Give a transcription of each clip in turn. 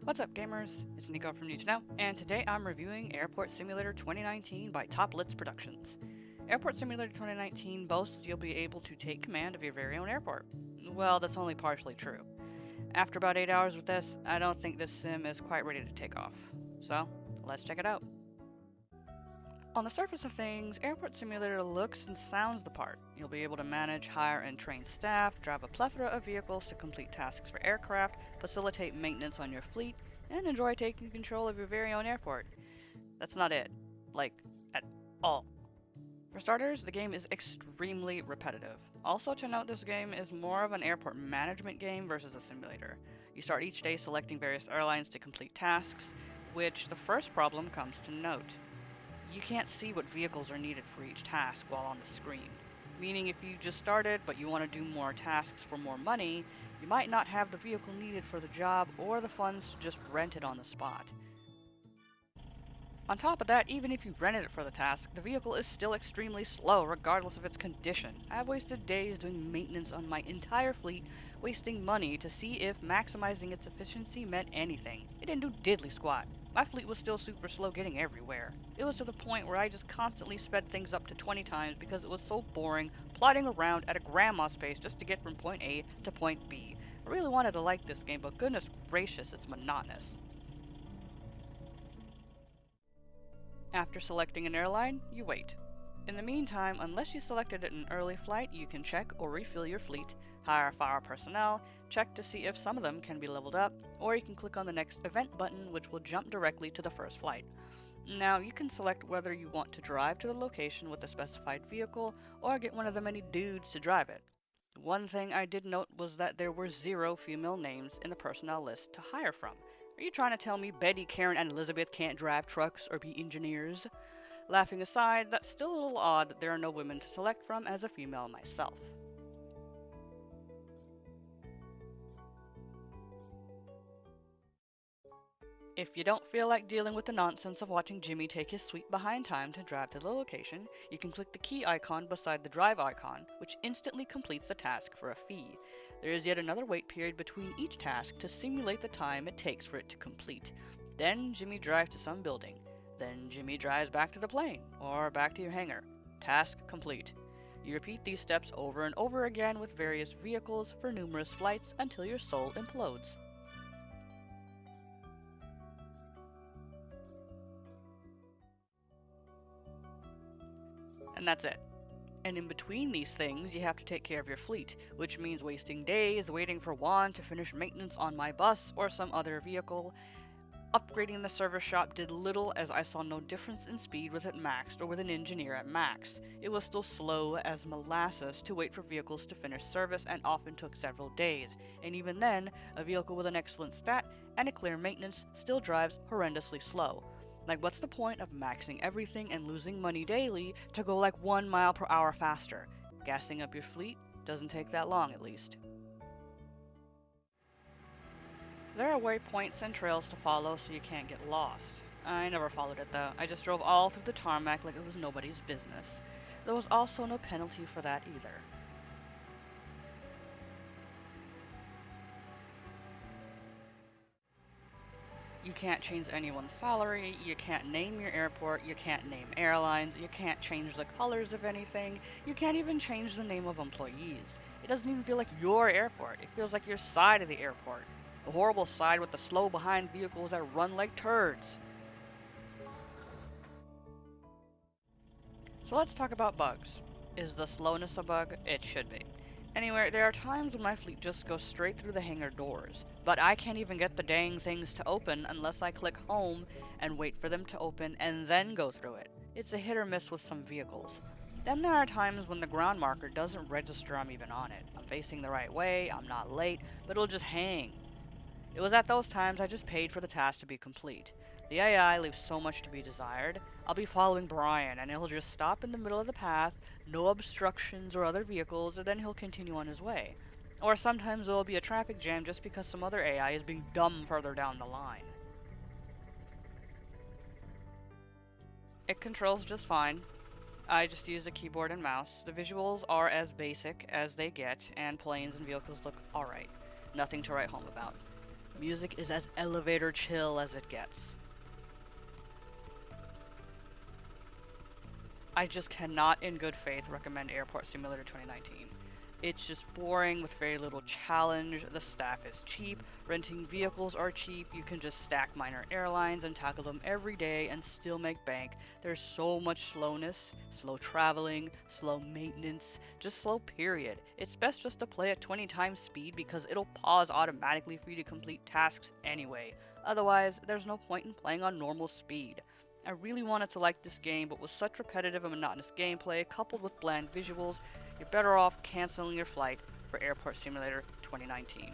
What's up, gamers? It's Nico from NeedtoKnow, and today I'm reviewing Airport Simulator 2019 by Toplitz Productions. Airport Simulator 2019 boasts you'll be able to take command of your very own airport. Well, that's only partially true. After about 8 hours with this, I don't think this sim is quite ready to take off. So, let's check it out. On the surface of things, Airport Simulator looks and sounds the part. You'll be able to manage, hire, and train staff, drive a plethora of vehicles to complete tasks for aircraft, facilitate maintenance on your fleet, and enjoy taking control of your very own airport. That's not it. Like, at all. For starters, the game is extremely repetitive. Also to note, this game is more of an airport management game versus a simulator. You start each day selecting various airlines to complete tasks, which the first problem comes to note. You can't see what vehicles are needed for each task while on the screen. Meaning if you just started but you want to do more tasks for more money, you might not have the vehicle needed for the job or the funds to just rent it on the spot. On top of that, even if you rented it for the task, the vehicle is still extremely slow regardless of its condition. I've wasted days doing maintenance on my entire fleet, wasting money to see if maximizing its efficiency meant anything. It didn't do diddly squat. My fleet was still super slow getting everywhere. It was to the point where I just constantly sped things up to 20 times because it was so boring plodding around at a grandma's pace just to get from point A to point B. I really wanted to like this game, but goodness gracious, it's monotonous. After selecting an airline, you wait. In the meantime, unless you selected an early flight, you can check or refill your fleet, hire fire personnel, check to see if some of them can be leveled up, or you can click on the next event button, which will jump directly to the first flight. Now, you can select whether you want to drive to the location with a specified vehicle, or get one of the many dudes to drive it. One thing I did note was that there were 0 female names in the personnel list to hire from. Are you trying to tell me Betty, Karen, and Elizabeth can't drive trucks or be engineers? Laughing aside, that's still a little odd that there are no women to select from as a female myself. If you don't feel like dealing with the nonsense of watching Jimmy take his sweet behind time to drive to the location, you can click the key icon beside the drive icon, which instantly completes the task for a fee. There is yet another wait period between each task to simulate the time it takes for it to complete. Then Jimmy drives to some building. Then Jimmy drives back to the plane, or back to your hangar. Task complete. You repeat these steps over and over again with various vehicles for numerous flights until your soul implodes. And that's it. And in between these things, you have to take care of your fleet, which means wasting days waiting for Juan to finish maintenance on my bus or some other vehicle. Upgrading the service shop did little, as I saw no difference in speed with it maxed or with an engineer at max. It was still slow as molasses to wait for vehicles to finish service and often took several days, and even then, a vehicle with an excellent stat and a clear maintenance still drives horrendously slow. Like, what's the point of maxing everything and losing money daily to go like 1 mile per hour faster? Gassing up your fleet doesn't take that long, at least. There are waypoints and trails to follow so you can't get lost. I never followed it though. I just drove all through the tarmac like it was nobody's business. There was also no penalty for that either. You can't change anyone's salary, you can't name your airport, you can't name airlines, you can't change the colors of anything, you can't even change the name of employees. It doesn't even feel like your airport, it feels like your side of the airport. The horrible side with the slow behind vehicles that run like turds. So let's talk about bugs. Is the slowness a bug? It should be. Anyway, there are times when my fleet just goes straight through the hangar doors, but I can't even get the dang things to open unless I click home and wait for them to open and then go through it. It's a hit or miss with some vehicles. Then there are times when the ground marker doesn't register I'm even on it. I'm facing the right way, I'm not late, but it'll just hang. It was at those times I just paid for the task to be complete. The AI leaves so much to be desired. I'll be following Brian, and he'll just stop in the middle of the path, no obstructions or other vehicles, and then he'll continue on his way. Or sometimes there'll be a traffic jam just because some other AI is being dumb further down the line. It controls just fine. I just use a keyboard and mouse. The visuals are as basic as they get, and planes and vehicles look alright. Nothing to write home about. Music is as elevator chill as it gets. I just cannot in good faith recommend Airport Simulator 2019. It's just boring with very little challenge, the staff is cheap, renting vehicles are cheap, you can just stack minor airlines and tackle them every day and still make bank. There's so much slowness, slow traveling, slow maintenance, just slow period. It's best just to play at 20 times speed because it'll pause automatically for you to complete tasks anyway. Otherwise, there's no point in playing on normal speed. I really wanted to like this game, but with such repetitive and monotonous gameplay coupled with bland visuals, you're better off canceling your flight for Airport Simulator 2019.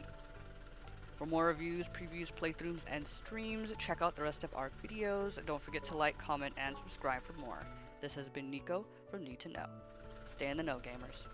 For more reviews, previews, playthroughs, and streams, check out the rest of our videos. Don't forget to like, comment, and subscribe for more. This has been Nico from Need to Know. Stay in the know, gamers.